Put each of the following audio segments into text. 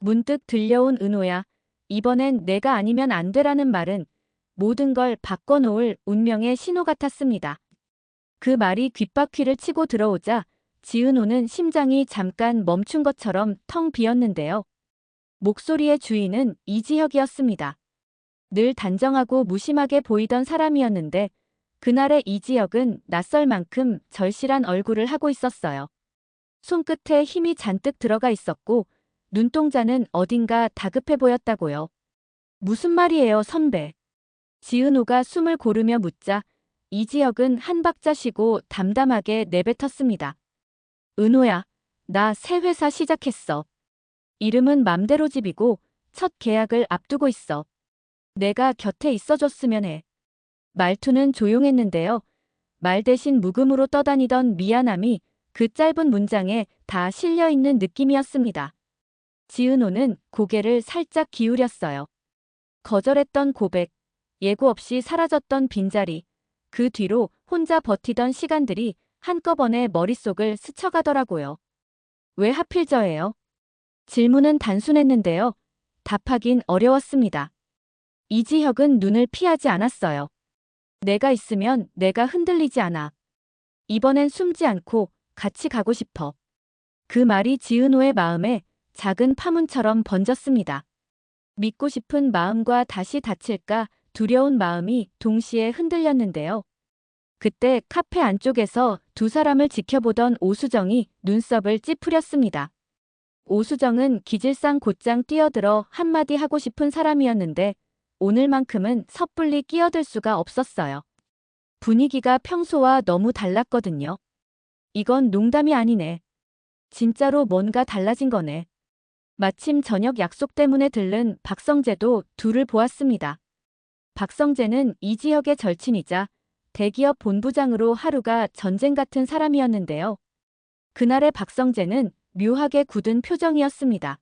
문득 들려온 은호야. 이번엔 내가 아니면 안 되라는 말은 모든 걸 바꿔놓을 운명의 신호 같았습니다. 그 말이 귓바퀴를 치고 들어오자 지은호는 심장이 잠깐 멈춘 것처럼 텅 비었는데요. 목소리의 주인은 이지혁이었습니다. 늘 단정하고 무심하게 보이던 사람이었는데 그날의 이지혁은 낯설 만큼 절실한 얼굴을 하고 있었어요. 손끝에 힘이 잔뜩 들어가 있었고 눈동자는 어딘가 다급해 보였다고요. 무슨 말이에요, 선배? 지은호가 숨을 고르며 묻자 이지혁은 한 박자 쉬고 담담하게 내뱉었습니다. 은호야, 나 새 회사 시작했어. 이름은 맘대로 집이고 첫 계약을 앞두고 있어. 내가 곁에 있어줬으면 해. 말투는 조용했는데요. 말 대신 묵음으로 떠다니던 미안함이 그 짧은 문장에 다 실려있는 느낌이었습니다. 지은호는 고개를 살짝 기울였어요. 거절했던 고백, 예고 없이 사라졌던 빈자리, 그 뒤로 혼자 버티던 시간들이 한꺼번에 머릿속을 스쳐가더라고요. 왜 하필 저예요? 질문은 단순했는데요. 답하긴 어려웠습니다. 이지혁은 눈을 피하지 않았어요. 내가 있으면 내가 흔들리지 않아. 이번엔 숨지 않고 같이 가고 싶어. 그 말이 지은호의 마음에 작은 파문처럼 번졌습니다. 믿고 싶은 마음과 다시 다칠까 두려운 마음이 동시에 흔들렸는데요. 그때 카페 안쪽에서 두 사람을 지켜보던 오수정이 눈썹을 찌푸렸습니다. 오수정은 기질상 곧장 뛰어들어 한마디 하고 싶은 사람이었는데 오늘만큼은 섣불리 끼어들 수가 없었어요. 분위기가 평소와 너무 달랐거든요. 이건 농담이 아니네. 진짜로 뭔가 달라진 거네. 마침 저녁 약속 때문에 들른 박성재도 둘을 보았습니다. 박성재는 이지혁의 절친이자 대기업 본부장으로 하루가 전쟁 같은 사람이었는데요. 그날의 박성재는 묘하게 굳은 표정이었습니다.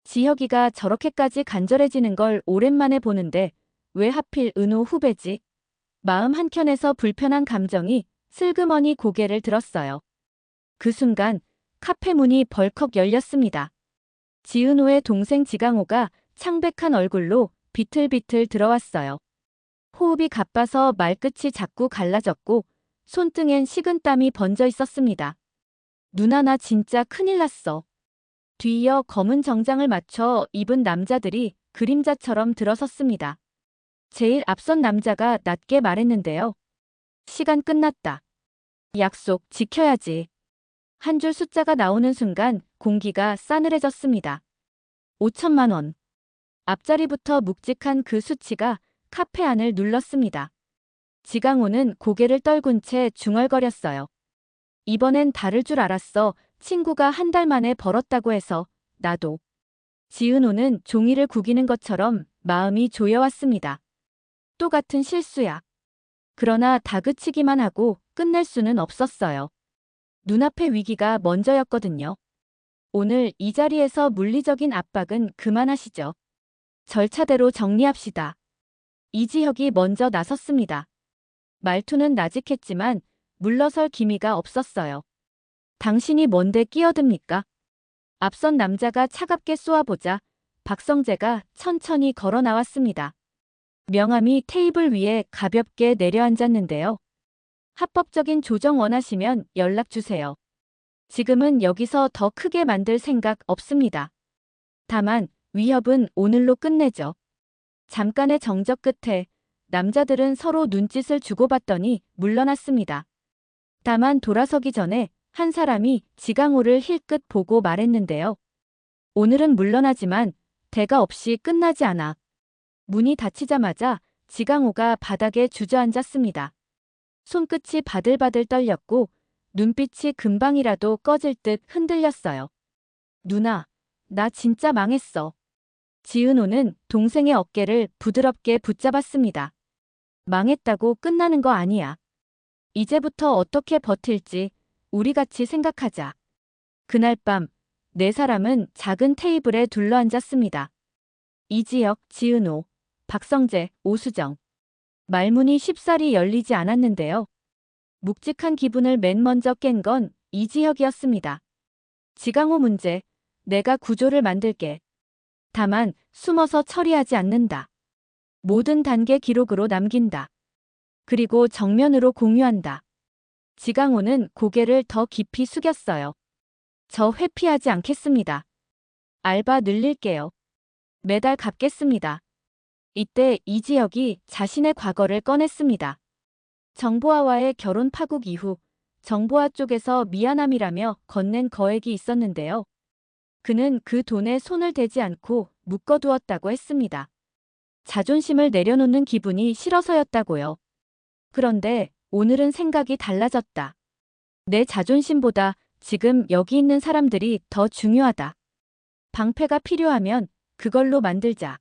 지혁이가 저렇게까지 간절해지는 걸 오랜만에 보는데 왜 하필 은호 후배지? 마음 한켠에서 불편한 감정이 슬그머니 고개를 들었어요. 그 순간 카페 문이 벌컥 열렸습니다. 지은호의 동생 지강호가 창백한 얼굴로 비틀비틀 들어왔어요. 호흡이 가빠서 말끝이 자꾸 갈라졌고 손등엔 식은땀이 번져 있었습니다. 누나 나 진짜 큰일 났어. 뒤이어 검은 정장을 맞춰 입은 남자들이 그림자처럼 들어섰습니다. 제일 앞선 남자가 낮게 말했는데요. 시간 끝났다. 약속 지켜야지. 한 줄 숫자가 나오는 순간 공기가 싸늘해졌습니다. 5천만 원. 앞자리부터 묵직한 그 수치가 카페 안을 눌렀습니다. 지강호는 고개를 떨군 채 중얼거렸어요. 이번엔 다를 줄 알았어. 친구가 한 달 만에 벌었다고 해서 나도. 지은호는 종이를 구기는 것처럼 마음이 조여왔습니다. 또 같은 실수야. 그러나 다그치기만 하고 끝낼 수는 없었어요. 눈앞의 위기가 먼저였거든요. 오늘 이 자리에서 물리적인 압박은 그만하시죠. 절차대로 정리합시다. 이지혁이 먼저 나섰습니다. 말투는 나직했지만 물러설 기미가 없었어요. 당신이 뭔데 끼어듭니까? 앞선 남자가 차갑게 쏘아보자 박성재가 천천히 걸어 나왔습니다. 명함이 테이블 위에 가볍게 내려앉았는데요. 합법적인 조정 원하시면 연락 주세요. 지금은 여기서 더 크게 만들 생각 없습니다. 다만 위협은 오늘로 끝내죠. 잠깐의 정적 끝에 남자들은 서로 눈짓을 주고받더니 물러났습니다. 다만 돌아서기 전에 한 사람이 지강호를 힐끗 보고 말했는데요. 오늘은 물러나지만 대가 없이 끝나지 않아. 문이 닫히자마자 지강호가 바닥에 주저앉았습니다. 손끝이 바들바들 떨렸고 눈빛이 금방이라도 꺼질 듯 흔들렸어요. 누나, 나 진짜 망했어. 지은호는 동생의 어깨를 부드럽게 붙잡았습니다. 망했다고 끝나는 거 아니야. 이제부터 어떻게 버틸지 우리 같이 생각하자. 그날 밤 네 사람은 작은 테이블에 둘러앉았습니다. 이지혁, 지은호, 박성재, 오수정. 말문이 쉽사리 열리지 않았는데요. 묵직한 기분을 맨 먼저 깬 건 이지혁이었습니다. 지강호 문제, 내가 구조를 만들게. 다만 숨어서 처리하지 않는다. 모든 단계 기록으로 남긴다. 그리고 정면으로 공유한다. 지강호는 고개를 더 깊이 숙였어요. 저 회피하지 않겠습니다. 알바 늘릴게요. 매달 갚겠습니다. 이때 이지혁이 자신의 과거를 꺼냈습니다. 정보아와의 결혼 파국 이후 정보아 쪽에서 미안함이라며 건넨 거액이 있었는데요. 그는 그 돈에 손을 대지 않고 묶어두었다고 했습니다. 자존심을 내려놓는 기분이 싫어서였다고요. 그런데 오늘은 생각이 달라졌다. 내 자존심보다 지금 여기 있는 사람들이 더 중요하다. 방패가 필요하면 그걸로 만들자.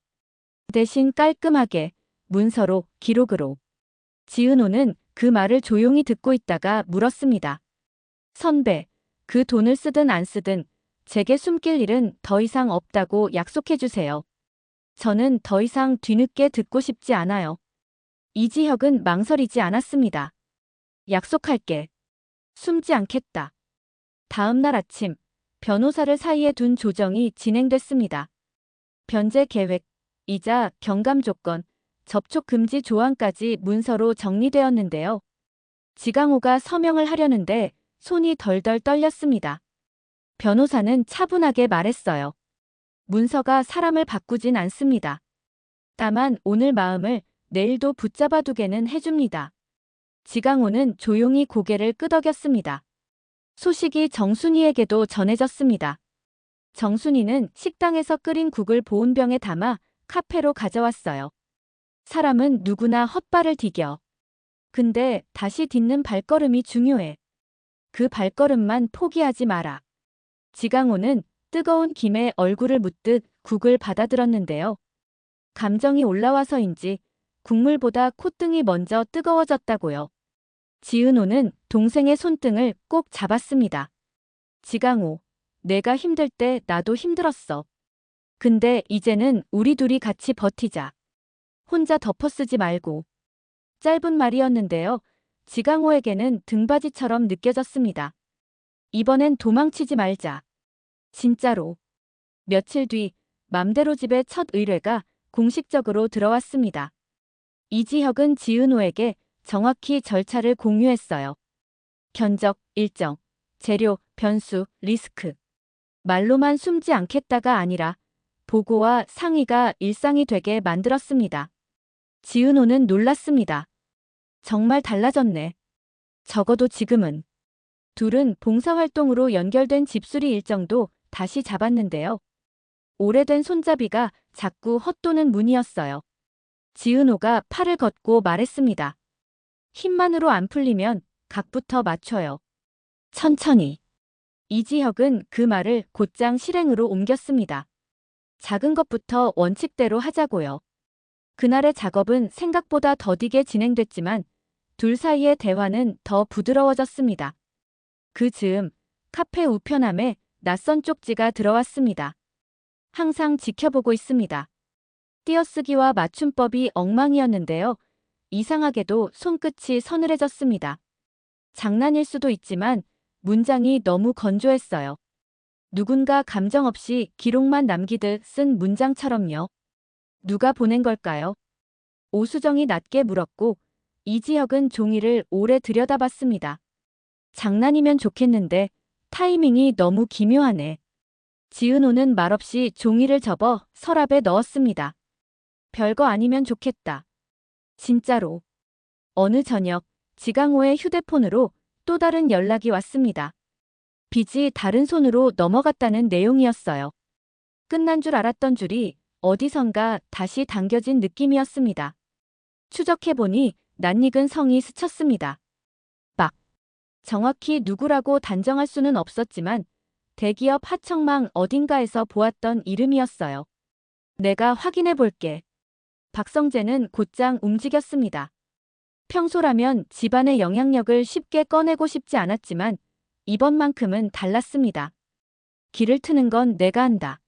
대신 깔끔하게, 문서로, 기록으로. 지은호는 그 말을 조용히 듣고 있다가 물었습니다. 선배, 그 돈을 쓰든 안 쓰든 제게 숨길 일은 더 이상 없다고 약속해 주세요. 저는 더 이상 뒤늦게 듣고 싶지 않아요. 이지혁은 망설이지 않았습니다. 약속할게. 숨지 않겠다. 다음 날 아침, 변호사를 사이에 둔 조정이 진행됐습니다. 변제 계획, 이자, 경감 조건, 접촉 금지 조항까지 문서로 정리되었는데요. 지강호가 서명을 하려는데 손이 덜덜 떨렸습니다. 변호사는 차분하게 말했어요. 문서가 사람을 바꾸진 않습니다. 다만 오늘 마음을 내일도 붙잡아두게는 해줍니다. 지강호는 조용히 고개를 끄덕였습니다. 소식이 정순이에게도 전해졌습니다. 정순이는 식당에서 끓인 국을 보온병에 담아 카페로 가져왔어요. 사람은 누구나 헛발을 디뎌. 근데 다시 딛는 발걸음이 중요해. 그 발걸음만 포기하지 마라. 지강호는 뜨거운 김에 얼굴을 묻듯 국을 받아들었는데요. 감정이 올라와서인지 국물보다 콧등이 먼저 뜨거워졌다고요. 지은호는 동생의 손등을 꼭 잡았습니다. 지강호, 내가 힘들 때 나도 힘들었어. 근데 이제는 우리 둘이 같이 버티자. 혼자 덮어쓰지 말고. 짧은 말이었는데요. 지강호에게는 등받이처럼 느껴졌습니다. 이번엔 도망치지 말자. 진짜로. 며칠 뒤 맘대로 집의 첫 의뢰가 공식적으로 들어왔습니다. 이지혁은 지은호에게 정확히 절차를 공유했어요. 견적, 일정, 재료, 변수, 리스크. 말로만 숨지 않겠다가 아니라 보고와 상의가 일상이 되게 만들었습니다. 지은호는 놀랐습니다. 정말 달라졌네. 적어도 지금은. 둘은 봉사활동으로 연결된 집수리 일정도 다시 잡았는데요. 오래된 손잡이가 자꾸 헛도는 문이었어요. 지은호가 팔을 걷고 말했습니다. 힘만으로 안 풀리면 각부터 맞춰요. 천천히. 이지혁은 그 말을 곧장 실행으로 옮겼습니다. 작은 것부터 원칙대로 하자고요. 그날의 작업은 생각보다 더디게 진행됐지만 둘 사이의 대화는 더 부드러워졌습니다. 그 즈음 카페 우편함에 낯선 쪽지가 들어왔습니다. 항상 지켜보고 있습니다. 띄어쓰기와 맞춤법이 엉망이었는데요. 이상하게도 손끝이 서늘해졌습니다. 장난일 수도 있지만 문장이 너무 건조했어요. 누군가 감정 없이 기록만 남기듯 쓴 문장처럼요. 누가 보낸 걸까요? 오수정이 낮게 물었고 이지혁은 종이를 오래 들여다봤습니다. 장난이면 좋겠는데 타이밍이 너무 기묘하네. 지은호는 말없이 종이를 접어 서랍에 넣었습니다. 별거 아니면 좋겠다. 진짜로. 어느 저녁 지강호의 휴대폰으로 또 다른 연락이 왔습니다. 빚이 다른 손으로 넘어갔다는 내용이었어요. 끝난 줄 알았던 줄이 어디선가 다시 당겨진 느낌이었습니다. 추적해보니 낯익은 성이 스쳤습니다. 박. 정확히 누구라고 단정할 수는 없었지만 대기업 하청망 어딘가에서 보았던 이름이었어요. 내가 확인해 볼게. 박성재는 곧장 움직였습니다. 평소라면 집안의 영향력을 쉽게 꺼내고 싶지 않았지만 이번만큼은 달랐습니다. 길을 트는 건 내가 한다.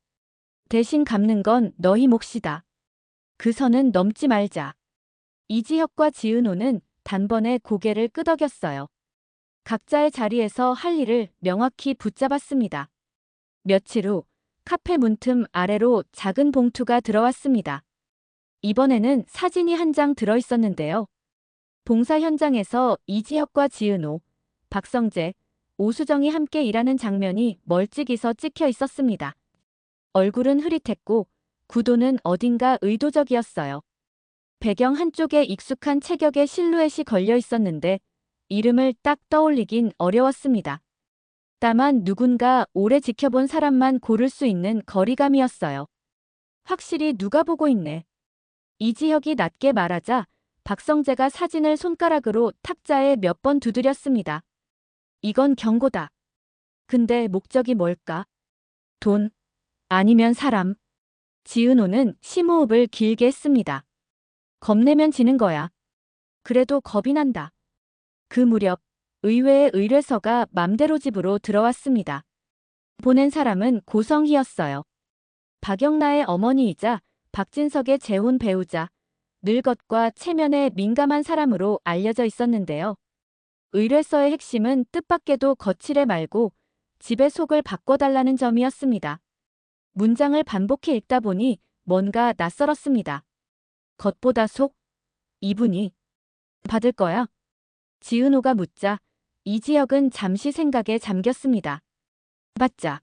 대신 갚는 건 너희 몫이다. 그 선은 넘지 말자. 이지혁과 지은호는 단번에 고개를 끄덕였어요. 각자의 자리에서 할 일을 명확히 붙잡았습니다. 며칠 후 카페 문틈 아래로 작은 봉투가 들어왔습니다. 이번에는 사진이 한 장 들어있었는데요. 봉사 현장에서 이지혁과 지은호, 박성재, 오수정이 함께 일하는 장면이 멀찍이서 찍혀 있었습니다. 얼굴은 흐릿했고 구도는 어딘가 의도적이었어요. 배경 한쪽에 익숙한 체격의 실루엣이 걸려 있었는데 이름을 딱 떠올리긴 어려웠습니다. 다만 누군가 오래 지켜본 사람만 고를 수 있는 거리감이었어요. 확실히 누가 보고 있네. 이지혁이 낮게 말하자 박성재가 사진을 손가락으로 탁자에 몇 번 두드렸습니다. 이건 경고다. 근데 목적이 뭘까? 돈? 아니면 사람? 지은호는 심호흡을 길게 했습니다. 겁내면 지는 거야. 그래도 겁이 난다. 그 무렵 의외의 의뢰서가 맘대로 집으로 들어왔습니다. 보낸 사람은 고성희였어요. 박영나의 어머니이자 박진석의 재혼 배우자, 늙것과 체면에 민감한 사람으로 알려져 있었는데요. 의뢰서의 핵심은 뜻밖에도 거칠해 말고 집의 속을 바꿔달라는 점이었습니다. 문장을 반복해 읽다 보니 뭔가 낯설었습니다. 겉보다 속? 이분이 받을 거야? 지은호가 묻자 이지혁은 잠시 생각에 잠겼습니다. 받자.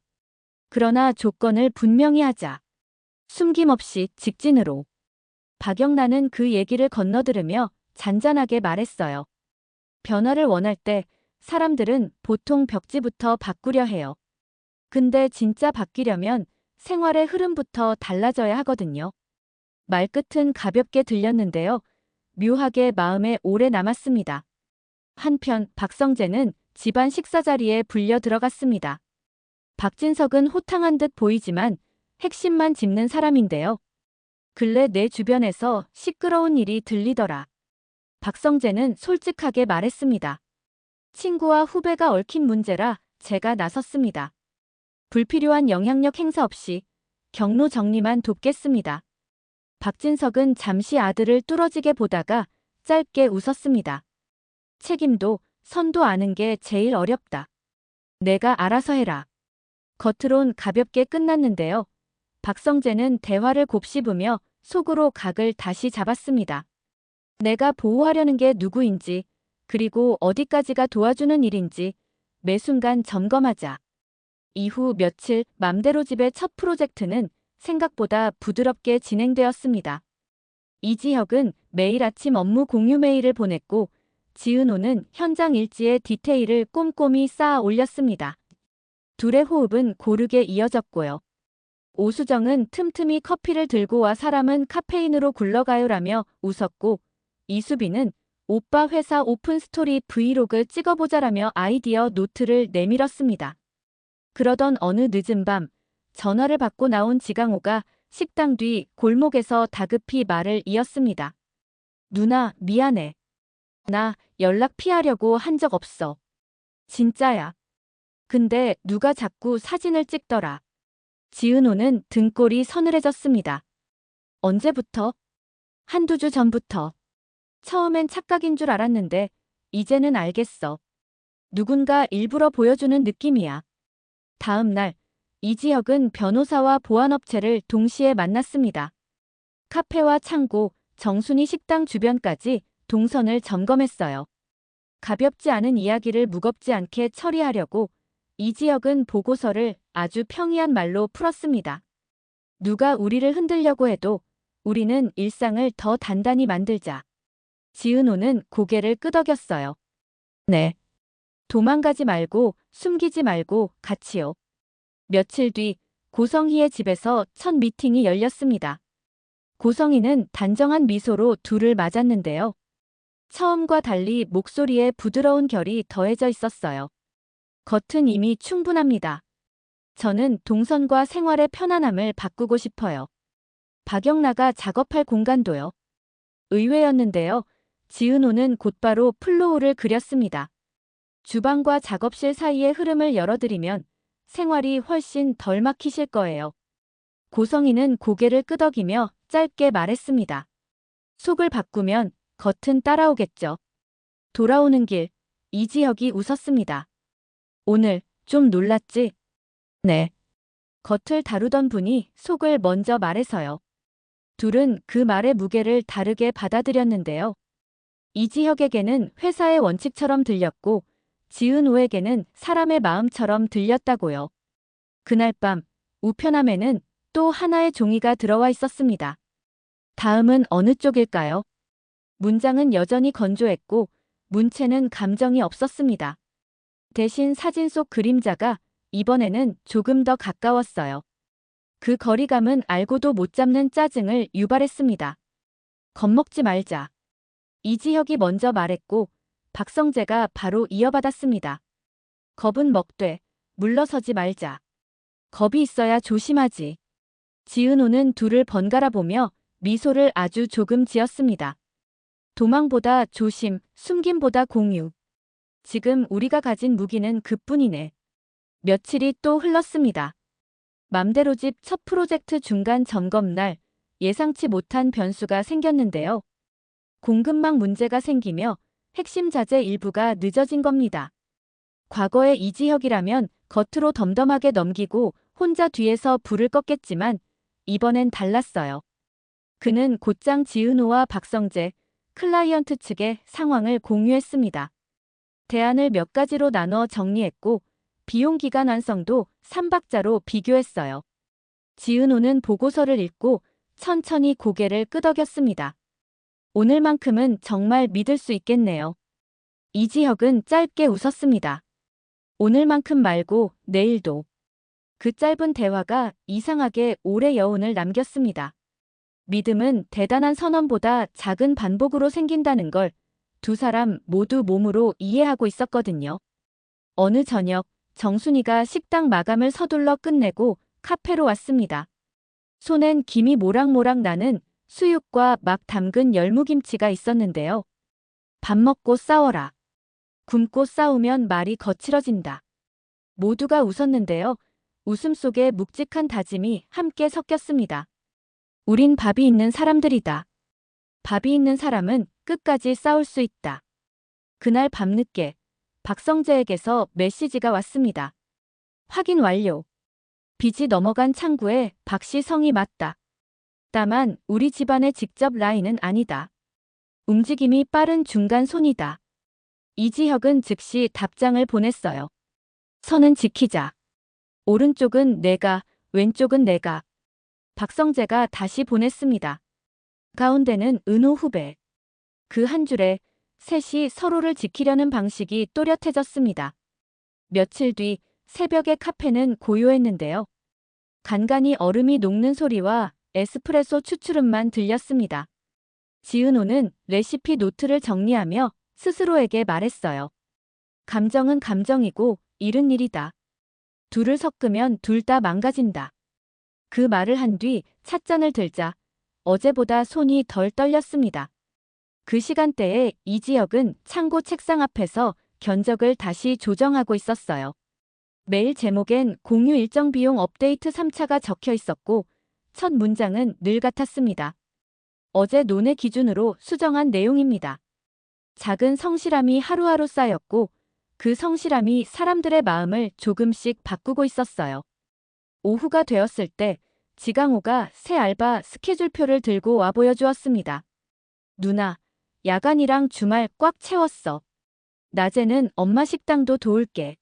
그러나 조건을 분명히 하자. 숨김없이 직진으로. 박영란은 그 얘기를 건너들으며 잔잔하게 말했어요. 변화를 원할 때 사람들은 보통 벽지부터 바꾸려 해요. 근데 진짜 바뀌려면 생활의 흐름부터 달라져야 하거든요. 말끝은 가볍게 들렸는데요. 묘하게 마음에 오래 남았습니다. 한편 박성재는 집안 식사 자리에 불려 들어갔습니다. 박진석은 호탕한 듯 보이지만 핵심만 짚는 사람인데요. 근래 내 주변에서 시끄러운 일이 들리더라. 박성재는 솔직하게 말했습니다. 친구와 후배가 얽힌 문제라 제가 나섰습니다. 불필요한 영향력 행사 없이 경로 정리만 돕겠습니다. 박진석은 잠시 아들을 뚫어지게 보다가 짧게 웃었습니다. 책임도 선도 아는 게 제일 어렵다. 내가 알아서 해라. 겉으론 가볍게 끝났는데요. 박성재는 대화를 곱씹으며 속으로 각을 다시 잡았습니다. 내가 보호하려는 게 누구인지, 그리고 어디까지가 도와주는 일인지 매 순간 점검하자. 이후 며칠 맘대로 집의 첫 프로젝트는 생각보다 부드럽게 진행되었습니다. 이지혁은 매일 아침 업무 공유 메일을 보냈고 지은호는 현장 일지의 디테일을 꼼꼼히 쌓아 올렸습니다. 둘의 호흡은 고르게 이어졌고요. 오수정은 틈틈이 커피를 들고 와 사람은 카페인으로 굴러가요라며 웃었고 이수빈은 오빠 회사 오픈 스토리 브이로그 찍어보자라며 아이디어 노트를 내밀었습니다. 그러던 어느 늦은 밤 전화를 받고 나온 지강호가 식당 뒤 골목에서 다급히 말을 이었습니다. 누나, 미안해. 나 연락 피하려고 한 적 없어. 진짜야. 근데 누가 자꾸 사진을 찍더라. 지은호는 등골이 서늘해졌습니다. 언제부터? 한두 주 전부터. 처음엔 착각인 줄 알았는데 이제는 알겠어. 누군가 일부러 보여주는 느낌이야. 다음 날 이지혁은 변호사와 보안업체를 동시에 만났습니다. 카페와 창고, 정순이 식당 주변까지 동선을 점검했어요. 가볍지 않은 이야기를 무겁지 않게 처리하려고 이지혁은 보고서를 아주 평이한 말로 풀었습니다. 누가 우리를 흔들려고 해도 우리는 일상을 더 단단히 만들자. 지은호는 고개를 끄덕였어요. 네. 도망가지 말고 숨기지 말고 같이요. 며칠 뒤 고성희의 집에서 첫 미팅이 열렸습니다. 고성희는 단정한 미소로 둘을 맞았는데요. 처음과 달리 목소리에 부드러운 결이 더해져 있었어요. 겉은 이미 충분합니다. 저는 동선과 생활의 편안함을 바꾸고 싶어요. 박영나가 작업할 공간도요. 의외였는데요. 지은호는 곧바로 플로우를 그렸습니다. 주방과 작업실 사이의 흐름을 열어드리면 생활이 훨씬 덜 막히실 거예요. 고성희는 고개를 끄덕이며 짧게 말했습니다. 속을 바꾸면 겉은 따라오겠죠. 돌아오는 길, 이지혁이 웃었습니다. 오늘 좀 놀랐지? 네. 겉을 다루던 분이 속을 먼저 말해서요. 둘은 그 말의 무게를 다르게 받아들였는데요. 이지혁에게는 회사의 원칙처럼 들렸고 지은호에게는 사람의 마음처럼 들렸다고요. 그날 밤 우편함에는 또 하나의 종이가 들어와 있었습니다. 다음은 어느 쪽일까요? 문장은 여전히 건조했고 문체는 감정이 없었습니다. 대신 사진 속 그림자가 이번에는 조금 더 가까웠어요. 그 거리감은 알고도 못 잡는 짜증을 유발했습니다. 겁먹지 말자. 이지혁이 먼저 말했고 박성재가 바로 이어받았습니다. 겁은 먹되 물러서지 말자. 겁이 있어야 조심하지. 지은호는 둘을 번갈아 보며 미소를 아주 조금 지었습니다. 도망보다 조심, 숨김보다 공유. 지금 우리가 가진 무기는 그뿐이네. 며칠이 또 흘렀습니다. 맘대로집 첫 프로젝트 중간 점검날 예상치 못한 변수가 생겼는데요. 공급망 문제가 생기며 핵심 자재 일부가 늦어진 겁니다. 과거의 이지혁이라면 겉으로 덤덤하게 넘기고 혼자 뒤에서 불을 껐겠지만 이번엔 달랐어요. 그는 곧장 지은호와 박성재, 클라이언트 측에 상황을 공유했습니다. 대안을 몇 가지로 나눠 정리했고 비용 기간 완성도 3박자로 비교했어요. 지은호는 보고서를 읽고 천천히 고개를 끄덕였습니다. 오늘만큼은 정말 믿을 수 있겠네요. 이지혁은 짧게 웃었습니다. 오늘만큼 말고 내일도. 그 짧은 대화가 이상하게 오래 여운을 남겼습니다. 믿음은 대단한 선언보다 작은 반복으로 생긴다는 걸 두 사람 모두 몸으로 이해하고 있었거든요. 어느 저녁 정순이가 식당 마감을 서둘러 끝내고 카페로 왔습니다. 손엔 김이 모락모락 나는 수육과 막 담근 열무김치가 있었는데요. 밥 먹고 싸워라. 굶고 싸우면 말이 거칠어진다. 모두가 웃었는데요. 웃음 속에 묵직한 다짐이 함께 섞였습니다. 우린 밥이 있는 사람들이다. 밥이 있는 사람은 끝까지 싸울 수 있다. 그날 밤늦게 박성재에게서 메시지가 왔습니다. 확인 완료. 빚이 넘어간 창구에 박씨 성이 맞다. 다만 우리 집안의 직접 라인은 아니다. 움직임이 빠른 중간 손이다. 이지혁은 즉시 답장을 보냈어요. 선은 지키자. 오른쪽은 내가, 왼쪽은 내가. 박성재가 다시 보냈습니다. 가운데는 은호 후배. 그 한 줄에 셋이 서로를 지키려는 방식이 또렷해졌습니다. 며칠 뒤 새벽의 카페는 고요했는데요. 간간이 얼음이 녹는 소리와 에스프레소 추출음만 들렸습니다. 지은호는 레시피 노트를 정리하며 스스로에게 말했어요. 감정은 감정이고 일은 일이다. 둘을 섞으면 둘 다 망가진다. 그 말을 한 뒤 찻잔을 들자 어제보다 손이 덜 떨렸습니다. 그 시간대에 이지혁은 창고 책상 앞에서 견적을 다시 조정하고 있었어요. 메일 제목엔 공유 일정 비용 업데이트 3차가 적혀 있었고 첫 문장은 늘 같았습니다. 어제 논의 기준으로 수정한 내용입니다. 작은 성실함이 하루하루 쌓였고 그 성실함이 사람들의 마음을 조금씩 바꾸고 있었어요. 오후가 되었을 때 지강호가 새 알바 스케줄표를 들고 와 보여주었습니다. 누나, 야간이랑 주말 꽉 채웠어. 낮에는 엄마 식당도 도울게.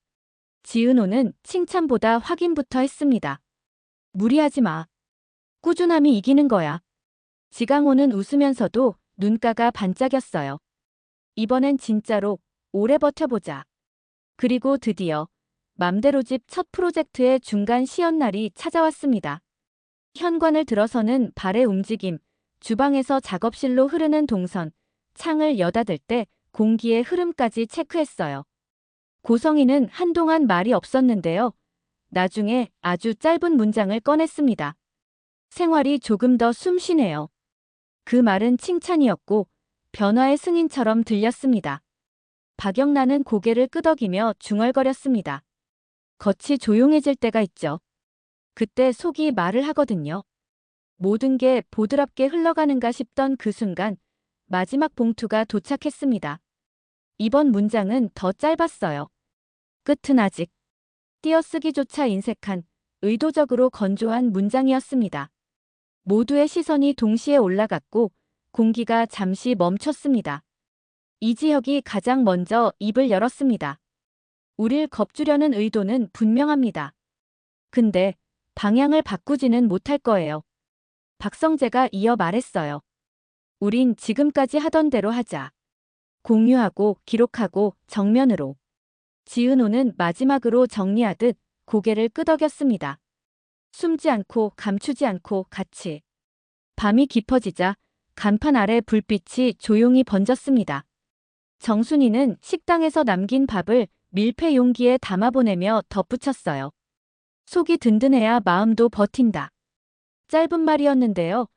지은호는 칭찬보다 확인부터 했습니다. 무리하지 마. 꾸준함이 이기는 거야. 지강호는 웃으면서도 눈가가 반짝였어요. 이번엔 진짜로 오래 버텨보자. 그리고 드디어 맘대로집 첫 프로젝트의 중간 시연날이 찾아왔습니다. 현관을 들어서는 발의 움직임, 주방에서 작업실로 흐르는 동선, 창을 여닫을 때 공기의 흐름까지 체크했어요. 고성이는 한동안 말이 없었는데요. 나중에 아주 짧은 문장을 꺼냈습니다. 생활이 조금 더 숨쉬네요. 그 말은 칭찬이었고 변화의 승인처럼 들렸습니다. 박영란은 고개를 끄덕이며 중얼거렸습니다. 겉이 조용해질 때가 있죠. 그때 속이 말을 하거든요. 모든 게 보드랍게 흘러가는가 싶던 그 순간 마지막 봉투가 도착했습니다. 이번 문장은 더 짧았어요. 끝은 아직. 띄어쓰기조차 인색한 의도적으로 건조한 문장이었습니다. 모두의 시선이 동시에 올라갔고 공기가 잠시 멈췄습니다. 이지혁이 가장 먼저 입을 열었습니다. 우릴 겁주려는 의도는 분명합니다. 근데 방향을 바꾸지는 못할 거예요. 박성재가 이어 말했어요. 우린 지금까지 하던 대로 하자. 공유하고 기록하고 정면으로. 지은호는 마지막으로 정리하듯 고개를 끄덕였습니다. 숨지 않고 감추지 않고 같이. 밤이 깊어지자 간판 아래 불빛이 조용히 번졌습니다. 정순이는 식당에서 남긴 밥을 밀폐 용기에 담아보내며 덧붙였어요. 속이 든든해야 마음도 버틴다. 짧은 말이었는데요.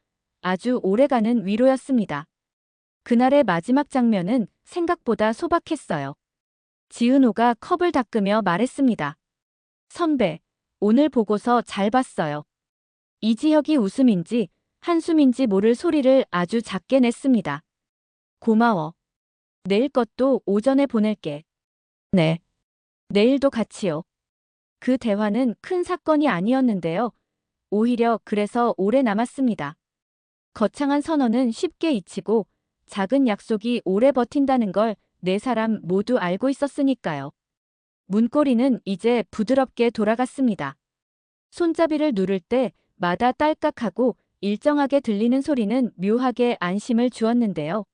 아주 오래가는 위로였습니다. 그날의 마지막 장면은 생각보다 소박했어요. 지은호가 컵을 닦으며 말했습니다. 선배, 오늘 보고서 잘 봤어요. 이지혁이 웃음인지 한숨인지 모를 소리를 아주 작게 냈습니다. 고마워. 내일 것도 오전에 보낼게. 네. 내일도 같이요. 그 대화는 큰 사건이 아니었는데요. 오히려 그래서 오래 남았습니다. 거창한 선언은 쉽게 잊히고 작은 약속이 오래 버틴다는 걸 네 사람 모두 알고 있었으니까요. 문고리는 이제 부드럽게 돌아갔습니다. 손잡이를 누를 때마다 딸깍하고 일정하게 들리는 소리는 묘하게 안심을 주었는데요.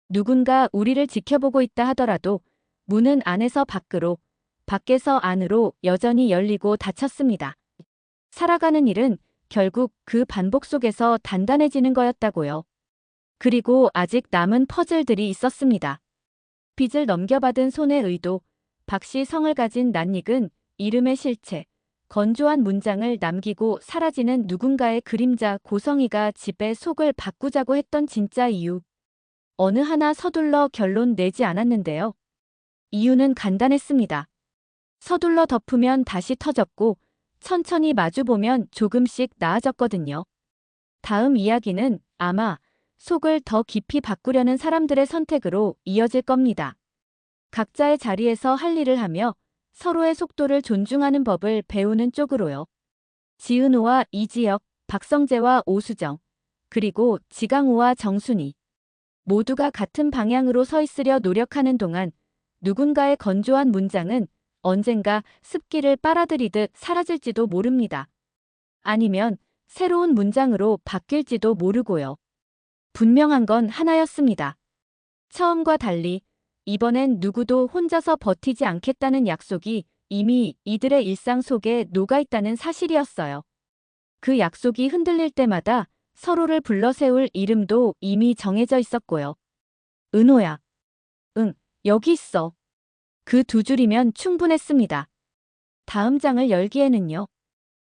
누군가 우리를 지켜보고 있다 하더라도 문은 안에서 밖으로, 밖에서 안으로 여전히 열리고 닫혔습니다. 살아가는 일은 결국 그 반복 속에서 단단해지는 거였다고요. 그리고 아직 남은 퍼즐들이 있었습니다. 빚을 넘겨받은 손의 의도, 박씨 성을 가진 낯익은 이름의 실체, 건조한 문장을 남기고 사라지는 누군가의 그림자 고성이가 집의 속을 바꾸자고 했던 진짜 이유. 어느 하나 서둘러 결론 내지 않았는데요. 이유는 간단했습니다. 서둘러 덮으면 다시 터졌고 천천히 마주보면 조금씩 나아졌거든요. 다음 이야기는 아마 속을 더 깊이 바꾸려는 사람들의 선택으로 이어질 겁니다. 각자의 자리에서 할 일을 하며 서로의 속도를 존중하는 법을 배우는 쪽으로요. 지은호와 이지혁, 박성재와 오수정, 그리고 지강호와 정순이. 모두가 같은 방향으로 서 있으려 노력하는 동안 누군가의 건조한 문장은 언젠가 습기를 빨아들이듯 사라질지도 모릅니다. 아니면 새로운 문장으로 바뀔지도 모르고요. 분명한 건 하나였습니다. 처음과 달리 이번엔 누구도 혼자서 버티지 않겠다는 약속이 이미 이들의 일상 속에 녹아있다는 사실이었어요. 그 약속이 흔들릴 때마다 서로를 불러세울 이름도 이미 정해져 있었고요. 은호야. 응, 여기 있어. 그 두 줄이면 충분했습니다. 다음 장을 열기에는요.